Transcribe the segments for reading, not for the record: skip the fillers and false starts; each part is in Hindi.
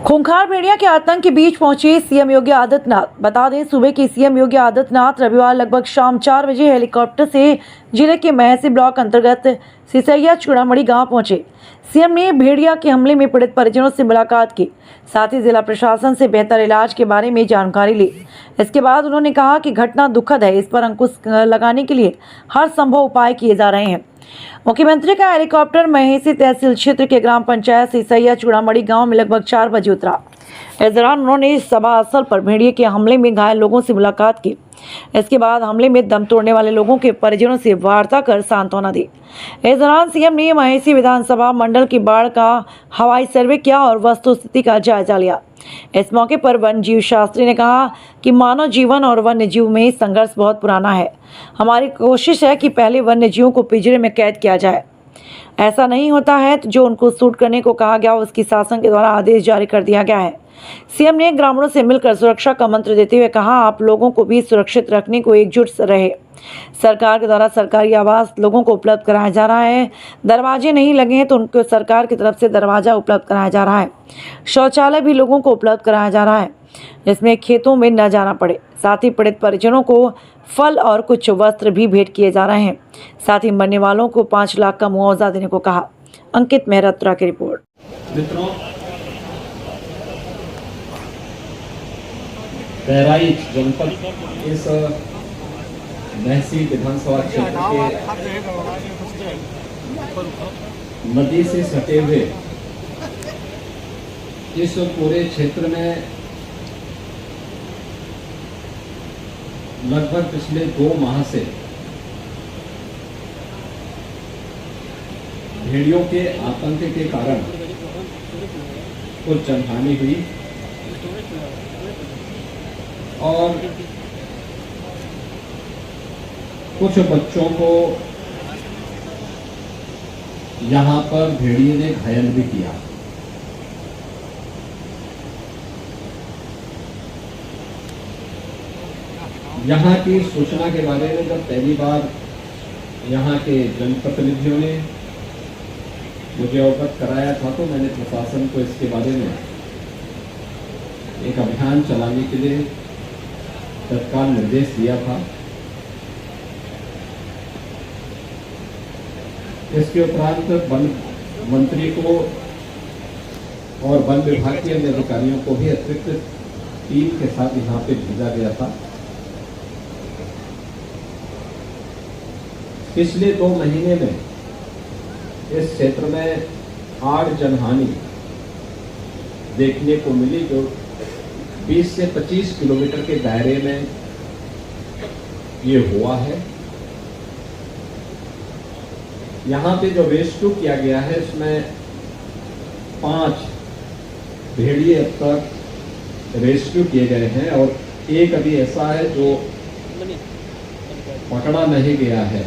खूंखार भेड़िया के आतंक के बीच पहुंचे सीएम योगी आदित्यनाथ। बता दें, सुबह के सीएम योगी आदित्यनाथ रविवार लगभग शाम 4 बजे हेलीकॉप्टर से जिले के महसी ब्लॉक अंतर्गत सिसैया चूड़ामणि गांव पहुंचे। सीएम ने भेड़िया के हमले में पीड़ित परिजनों से मुलाकात की, साथ ही जिला प्रशासन से बेहतर इलाज के बारे में जानकारी ली। इसके बाद उन्होंने कहा कि घटना दुखद है, इस पर अंकुश लगाने के लिए हर संभव उपाय किए जा रहे हैं। मुख्यमंत्री का हेलीकॉप्टर महेसी तहसील क्षेत्र के ग्राम पंचायत सिसैया चूड़ामणि गांव में लगभग 4 बजे उतरा। इस दौरान उन्होंने सभा स्थल पर भेड़िए के हमले में घायल लोगों से मुलाकात की। इसके बाद हमले में दम तोड़ने वाले लोगों के परिजनों से वार्ता कर सांत्वना दी। इस दौरान सीएम ने महेसी विधानसभा मंडल की बाढ़ का हवाई सर्वे किया और वस्तुस्थिति का जायजा लिया। इस मौके पर वन्य जीव शास्त्री ने कहा कि मानव जीवन और वन्य जीव में संघर्ष बहुत पुराना है। हमारी कोशिश है कि पहले वन्य जीवों को पिंजरे में कैद किया जाए। ऐसा नहीं होता है तो जो उनको शूट करने को कहा गया उसकी शासन के द्वारा आदेश जारी कर दिया गया है। सीएम ने ग्रामीणों से मिलकर सुरक्षा का मंत्र देते हुए कहा, आप लोगों को भी सुरक्षित रखने को एकजुट रहे। सरकार के द्वारा सरकारी आवास लोगों को उपलब्ध कराया जा रहा है। दरवाजे नहीं लगे हैं तो उनको सरकार की तरफ से दरवाजा उपलब्ध कराया जा रहा है। शौचालय भी लोगों को उपलब्ध कराया जा रहा है, जिसमें खेतों में न जाना पड़े। साथ ही पीड़ित परिजनों को फल और कुछ वस्त्र भी भेंट किए जा रहे हैं। साथ ही मरने वालों को 5 लाख का मुआवजा देने को कहा। अंकित मेहरा की रिपोर्ट। मित्रों, बहराइच जनपद इस महसी विधानसभा क्षेत्र के नदी से सटे हुए इस पूरे क्षेत्र में लगभग पिछले 2 माह से भेड़ियों के आतंक के कारण कुछ जनहानि हुई और कुछ बच्चों को यहां पर भेड़िए ने घायल भी किया। यहां की सूचना के बारे में जब पहली बार यहां के जनप्रतिनिधियों ने मुझे अवगत कराया था तो मैंने प्रशासन को इसके बारे में एक अभियान चलाने के लिए तत्काल निर्देश दिया था। इसके उपरांत वन मंत्री को और वन विभाग के अन्य अधिकारियों को भी अतिरिक्त टीम के साथ यहाँ पे भेजा गया था। पिछले 2 महीने में इस क्षेत्र में 8 जनहानि देखने को मिली, जो 20 से 25 किलोमीटर के दायरे में ये हुआ है। यहाँ पे जो रेस्क्यू किया गया है इसमें 5 भेड़िए अब तक रेस्क्यू किए गए हैं और एक अभी ऐसा है जो पकड़ा नहीं गया है।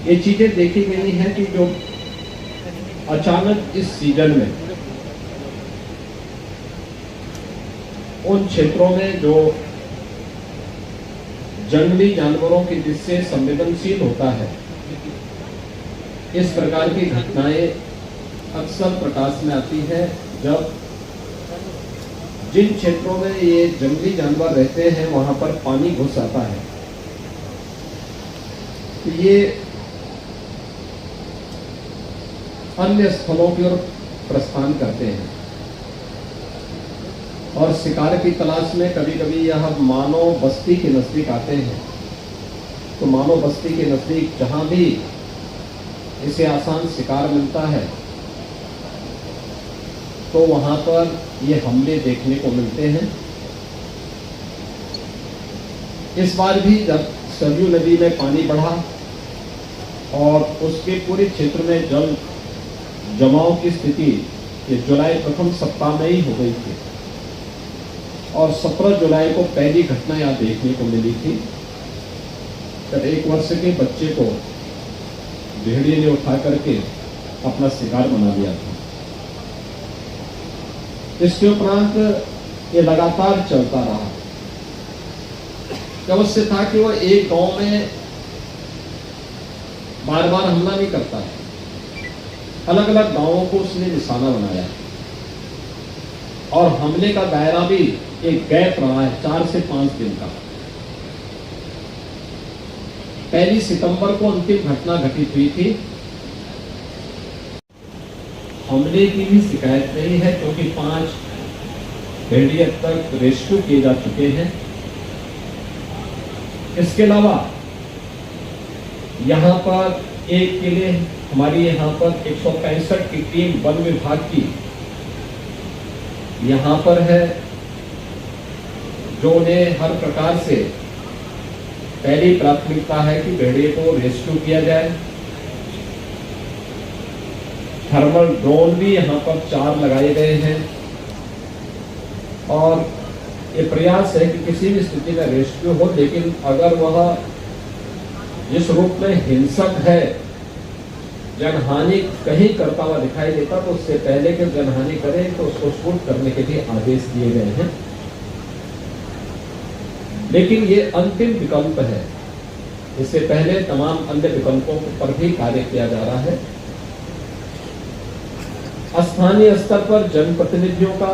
ये चीजें देखी गई हैं कि जो अचानक इस सीजन में उन क्षेत्रों में जो जंगली जानवरों की जिससे संवेदनशील होता है, इस प्रकार की घटनाएं अक्सर प्रकाश में आती है जब जिन क्षेत्रों में ये जंगली जानवर रहते हैं वहां पर पानी घुस आता है। तो ये अन्य स्थलों की ओर प्रस्थान करते हैं और शिकार की तलाश में कभी कभी यह मानव बस्ती के नजदीक आते हैं। तो मानव बस्ती के नजदीक जहां भी इसे आसान शिकार मिलता है तो वहां पर ये हमले देखने को मिलते हैं। इस बार भी जब सरयू नदी में पानी बढ़ा और उसके पूरे क्षेत्र में जल जमाव की स्थिति ये जुलाई प्रथम सप्ताह में ही हो गई थी और 17 जुलाई को पहली घटना यहाँ देखने को मिली थी जब 1 वर्ष के बच्चे को भेड़िए ने उठा करके अपना शिकार बना लिया था। इसके उपरांत ये लगातार चलता रहा। जब उससे था कि वो एक गांव में बार बार हमला नहीं करता है, अलग अलग गांवों को उसने निशाना बनाया और हमले का दायरा भी एक गैप रहा है 4 से 5 दिन का। 1 सितंबर को अंतिम घटना घटित हुई थी। हमले की भी शिकायत नहीं है क्योंकि 5 भेड़िए अब तक रेस्क्यू किए जा चुके हैं। इसके अलावा यहाँ पर एक के लिए हमारी यहाँ पर 165 की टीम वन विभाग की यहाँ पर है, जो उन्हें हर प्रकार से पहली प्राथमिकता है कि भेड़िए को रेस्क्यू किया जाए। थर्मल ड्रोन भी यहाँ पर 4 लगाए गए हैं और ये प्रयास है कि किसी भी स्थिति में रेस्क्यू हो, लेकिन अगर वह जिस रूप में हिंसक है, जनहानि कहीं करता हुआ दिखाई देता तो उससे पहले कि जनहानि करे तो उसको शूट करने के लिए आदेश दिए गए हैं। लेकिन ये अंतिम विकल्प है, इससे पहले तमाम अन्य विकल्पों पर भी कार्य किया जा रहा है। स्थानीय स्तर पर जनप्रतिनिधियों का,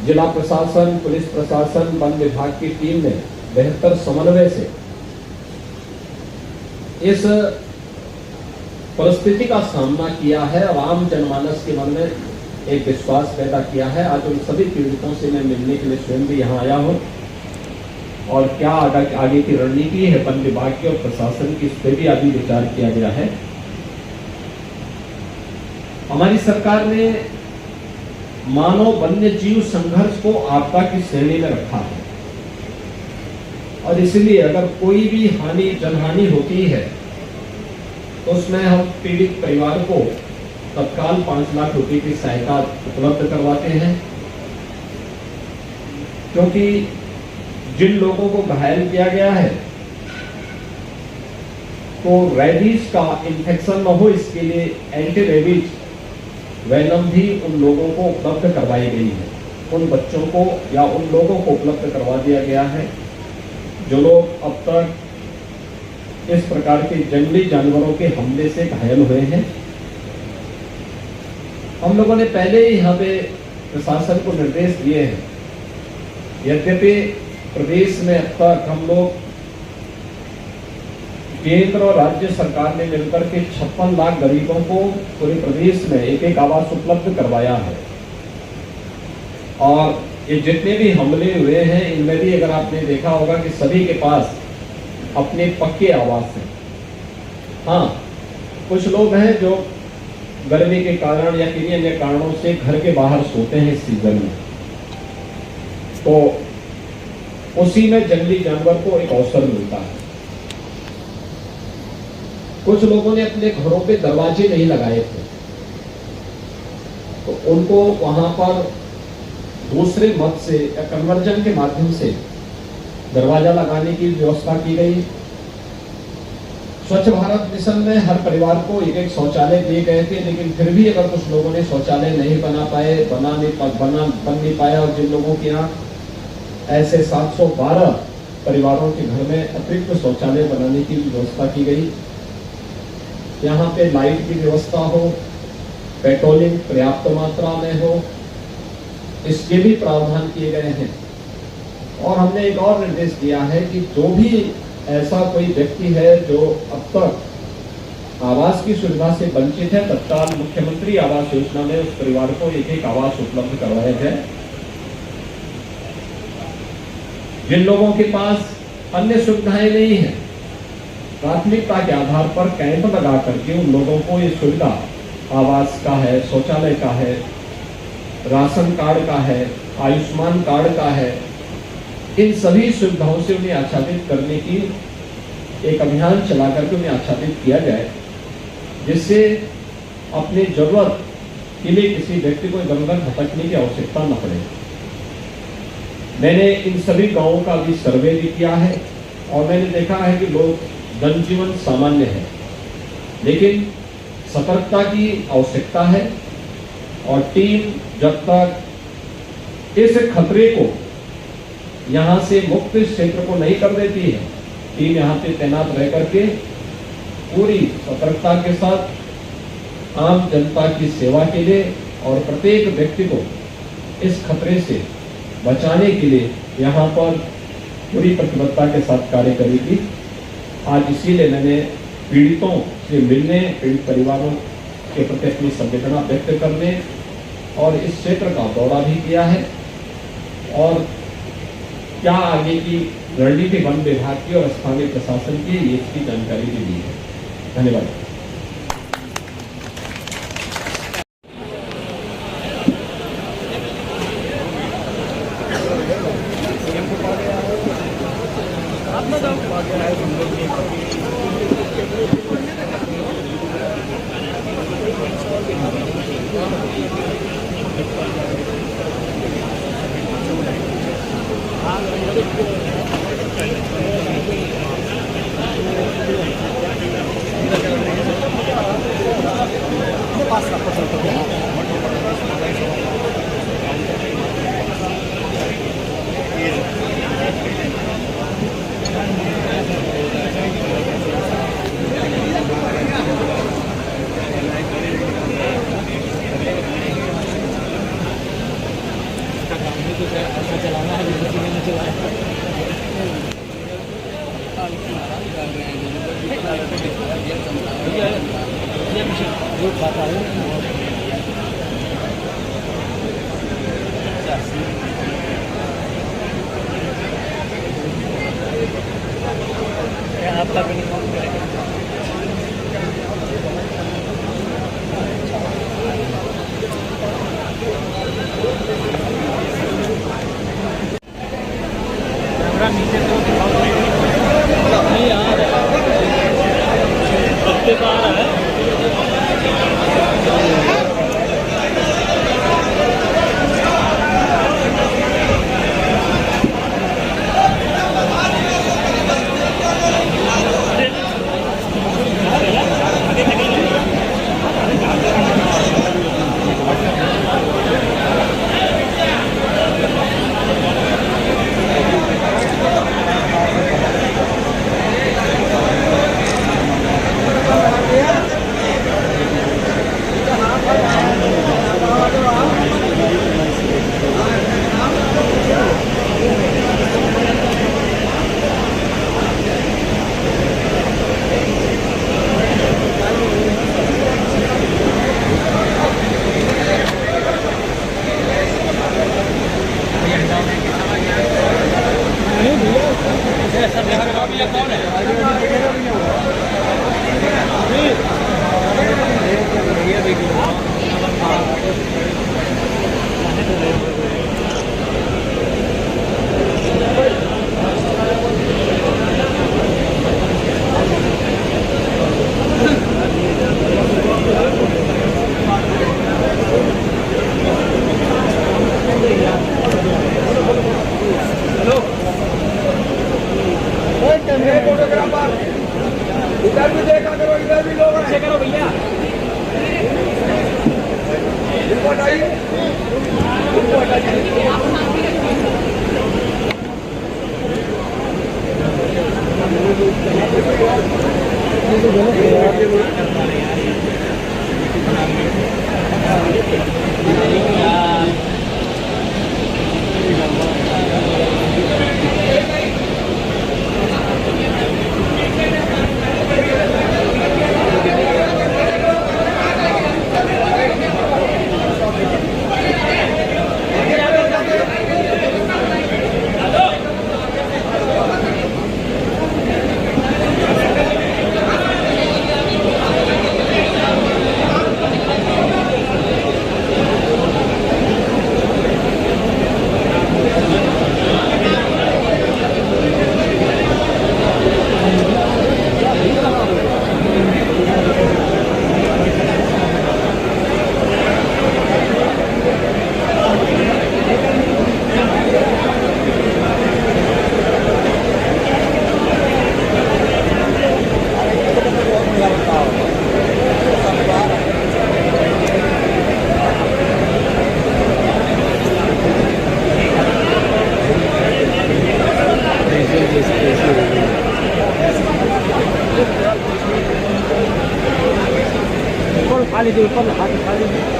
जिला प्रशासन, पुलिस प्रशासन, वन विभाग की टीम ने बेहतर समन्वय से इस परिस्थिति का सामना किया है और आम जनमानस के मन में एक विश्वास पैदा किया है। आज उन सभी पीड़ितों से मैं मिलने के लिए स्वयं भी यहाँ आया हूँ और क्या आगे की रणनीति है वन विभाग की और प्रशासन की, इस पर भी अभी विचार किया गया है। हमारी सरकार ने मानव वन्य जीव संघर्ष को आपदा की श्रेणी में रखा है और इसलिए अगर कोई भी जनहानि होती है तो उसमें हम पीड़ित परिवार को तत्काल 5 लाख रुपए की सहायता उपलब्ध करवाते हैं, क्योंकि जिन लोगों को घायल किया गया है तो रेबीज का इन्फेक्शन न हो, इसके लिए एंटी रेबीज वैनम भी उन लोगों को उपलब्ध करवाई गई है। उन बच्चों को या उन लोगों को उपलब्ध करवा दिया गया है जो लोग अब तक इस प्रकार के जंगली जानवरों के हमले से घायल हुए हैं। हम लोगों ने पहले ही यहाँ पे प्रशासन को निर्देश दिए हैं। यद्यपि प्रदेश में अब तक हम लोग केंद्र और राज्य सरकार ने मिलकर के 56 लाख गरीबों को पूरे प्रदेश में एक आवास उपलब्ध करवाया है और ये जितने भी हमले हुए हैं इनमें भी अगर आपने देखा होगा कि सभी के पास अपने पक्के आवास हैं। हाँ, कुछ लोग हैं जो गर्मी के कारण या किन्हीं अन्य कारणों से घर के बाहर सोते हैं इस सीजन में, तो उसी में जंगली जानवर को एक अवसर मिलता है। कुछ लोगों ने अपने घरों पे दरवाजे नहीं लगाए थे तो उनको वहां पर दूसरे मत से या कन्वर्जन के माध्यम से दरवाजा लगाने की व्यवस्था की गई। स्वच्छ भारत मिशन में हर परिवार को एक शौचालय दिए गए थे, लेकिन फिर भी अगर कुछ लोगों ने शौचालय नहीं बना पाए, बन नहीं पाया और जिन लोगों के यहाँ ऐसे 712 परिवारों के घर में अतिरिक्त शौचालय बनाने की व्यवस्था की गई। यहाँ पे लाइट की व्यवस्था हो, पेट्रोलिंग पर्याप्त मात्रा में हो, इसके भी प्रावधान किए गए हैं। और हमने एक और निर्देश दिया है कि जो भी ऐसा कोई व्यक्ति है जो अब तक आवास की सुविधा से वंचित है, तत्काल मुख्यमंत्री आवास योजना में उस परिवार को एक आवास उपलब्ध करवाया जाए। जिन लोगों के पास अन्य सुविधाएं नहीं है, प्राथमिकता के आधार पर कैंप लगा करके उन लोगों को ये सुविधा आवास का है, शौचालय का है, राशन कार्ड का है, आयुष्मान कार्ड का है, इन सभी सुविधाओं से उन्हें आच्छादित करने की एक अभियान चला करके उन्हें आच्छादित किया जाए, जिससे अपनी जरूरत के लिए किसी व्यक्ति को इधर उधर भटकने की आवश्यकता न पड़े। मैंने इन सभी गांवों का भी सर्वे भी किया है और मैंने देखा है कि लोग जनजीवन सामान्य है, लेकिन सतर्कता की आवश्यकता है और टीम जब तक इस खतरे को यहाँ से मुक्त क्षेत्र को नहीं कर देती है, टीम यहाँ पे तैनात रह करके पूरी सतर्कता के साथ आम जनता की सेवा के लिए और प्रत्येक व्यक्ति को इस खतरे से बचाने के लिए यहाँ पर पूरी प्रतिबद्धता के साथ कार्य करेगी। आज इसीलिए मैंने पीड़ितों से मिलने, पीड़ित परिवारों के प्रति अपनी संवेदना व्यक्त करने और इस क्षेत्र का दौरा भी किया है और क्या आगे की रणनीति वन विभाग की और स्थानीय प्रशासन की इसकी जानकारी भी दी है। धन्यवाद। इधर भी देखा करो, इधर भी लोग हैं। करो भैया, इनको हटाइए, इनको हटाइए। लीजिए ऊपर हाथ उठा लीजिए।